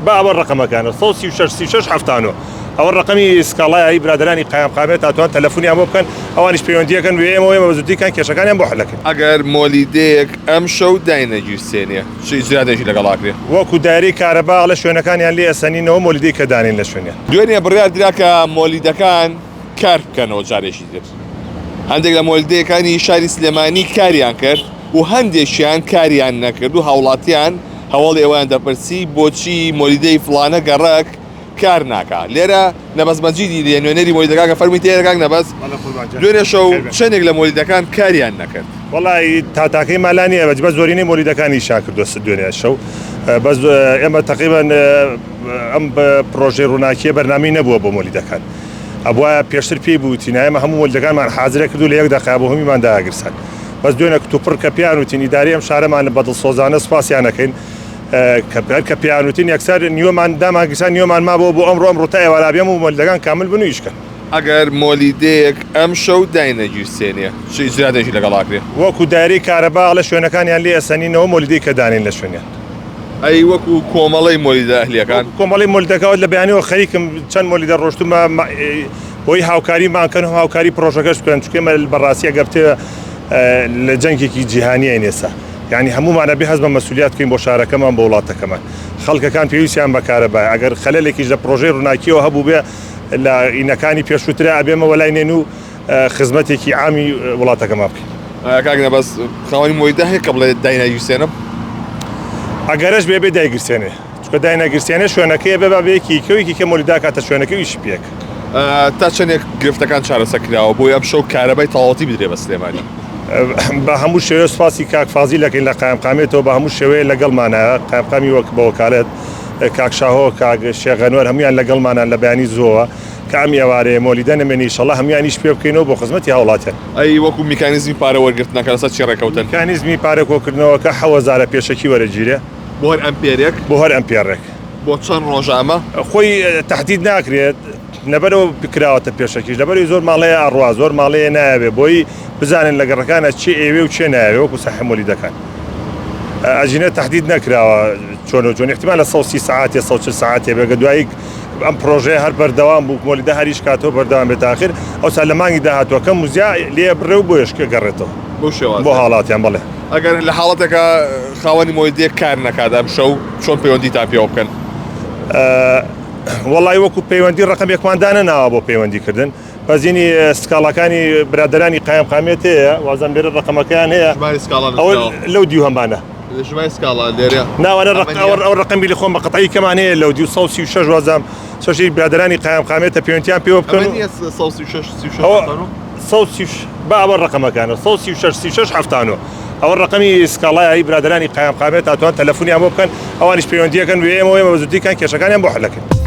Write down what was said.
باب الرقم كان 136 حفتانو او الرقمي اسكالا هي برادراني قيام قامت اتوان تلفوني امو كان اوانش بيوندي كان وي ام بزودي كان كشكان ام بحلك اگر مولديك ام شو داينا جوسينيا شي زياده شي لقلاكري وكو داري كهرباء على شلون كان يعني اسنين نو مولدي كدانين لشونيا دوينيا بريال دراكا مولدكان كار كانوا جاريشي در عندك مولدي كان شاري سليماني كاريان كر وهندشيان كاريان نكردو هاولاتيان هەواڵی ئەویان دەپرسی بۆچی مۆلیدەی فلانە گەڕەک کار ناکا لێرە نەبەس مەجیدی لێ نوێنەری مۆلیدەکان کە فەرمی تێرەکان نەبەس دوێنێ شەو چەندێک لە مۆلیدەکان کاریان نەکرد وەڵی تاکەی مالانیە بەجبە زۆرینەی مۆلیدەکانی شا کردوە دوێنێ شەو بەس ئێمە تقریبان ئەم پرۆژەی ڕووناکیە بەرنامەی نەبووە بۆ مۆلیدەکان ئەبوایە پێشتر پێی بووتین ئێمە هەموو مۆلیدەکانمان حازرە کردو لە یەک دەقا بۆ هەمیمان داگرسان بەس دوێنێ کتوپڕ کە پیانوتین ئیداری ئەم شارەمان بەدڵسۆزانە سوپاسیان نەکەین کە پیانوتین یەکسەر نیوەمان داماگرسان نیوەمان مابەوە بۆ ئەمڕۆ تا ئێوارابیەم و مۆلیدەکان کامل بن و ئیشکەن ئەگەر مۆلیدەیەک ئەم شەو داینە جووسێنێ چی زیادەشی لەگەڵاکرێ وەکو داری کارەبا لە شوێنەکانیان لێ ئەسەنینەوە مۆلیدەی کە دانین لە شوێنیان ئەی وەکو کۆمەڵی مۆلیدە ئەهلیەکان کۆمەڵی مۆلیدەکەوت لە بەیانیەوە خەریکم چەند مۆلیدە ڕۆشتومە بۆی هاوکاریمانکەن و هاوکاری پرۆژەکەش بکەن چکێمە بەڕاستیە گەبتێ لە جەنگێکی جیهانیە نێسا یعنی هەمومانە بێ هەز بە مەسئولیت بکەین بۆ شارەکەمان بۆ وڵاتەکەمان خەڵکەکان پێویستیان بەکارەبای ئەگەر خەلەلێکیش لە پرۆژەی ڕووناکیەوە هەبوو بێ لە ئینەکانی پێشووترە ئەبێمەوە لای نێن و خزمەتێکی عامی وڵاتەکەمان بکەین کاکنە بەس خاوەنی مۆلیدە هەیە کە بڵێ داینە جووسێنم ئەگەرش بێ دایگرسێنێ چکە داینەگرسێنێ شوێنەکەی بێ بەبێکی کەوێکی کە مۆلیدا کاتە شوێنەکەیش پێک تا چەندێک گرفتەکان چارەسەکراوە بۆی ئەم شەو کارەبای تەواوەتی بدرێ بە سلێمانی بە هەموو شێوە سوپاسی کاکفازی لەکەین لە قایمقامێتەوە بە هەموو شێوەیە لەگەڵمانە قایمقامی وەک بە وەکالەت کاکشاهۆ کاک شێغەنوەر هەمویان لەگەڵمانان لە بەیانی زۆوە کە ئەم ئێوارەیە مۆلیدە نەمێنی ئینشەڵڵا هەمویانیش پێ بکەینەوە بۆ خزمەتی هاوڵاتیان ئەی وەکو میکانیزمی پارە وەرگرتنەکە لەسەر چی ڕێکەوتن میکانیزمی پارێکۆکردنەوە کە 1000 پێشەکی وەرەگیرێ بۆ هەر ئەمپێرێک بۆ هەر ئەمپێرێک بۆ چەند ڕۆژامە خۆی تهدید ناکرێت نەبەرەوە بکراوەتە پێشەکیش لەبەری زۆر ماڵەیە ئەڕوا زۆر ماڵەیە نایەوێ بۆی بزانن لە گەڕەکانە چی ئێوێ و چێ نایەوێ وەکو ساحێ مۆلیدەکان ئەژینە تهدید نەکراوە چۆن احتمال لە 130 ساعاتێ 140 ساعاتێ بێگە دوایی ئەم پرۆژەیە هەر بەردەوام بوو مۆلیدە هەریش کاتەوە بەردەوام بێت ئاخر ئەوسا لە مانگی داهاتووە کەم وزیا لێ بڕێ و بۆ یشکە گەڕێتەوە بۆ هاڵاتیان بڵێ ئەگەر لە حاڵەتێکە خاوەنی مۆلیدەیەک کار نەکاتام شەو چۆن پەیوەندی تا پێوە بکەن وەڵی وەکو پەیوەندی ڕقمێکماندانە ناوە بۆ پەیوەندیکردن بەزیینی سکاڵەکانی برادرانی قایمقامێت هەیە وازان بێرە ڕقمەکەیان هەیە لەو دیو هەمانە ناوانە ئەو ڕقمی لە خۆم بە قەتعی کەمان هەیە لەو دی 136 وازام سەشی برادرانی قایمقامێتە پەیوەندیان پێوە بکەن بابە ڕقمەکانە 136 حفتانۆ ئەوە ڕقمی سکاڵای هی برادرانی قایمقامێت ئەتوان تەلەفۆنی ئەمە بکەن ئەوانیش پەیوەندیەکەن وێ ئێمە بەزودی کان کێشەکانیان بۆ حەلەکەن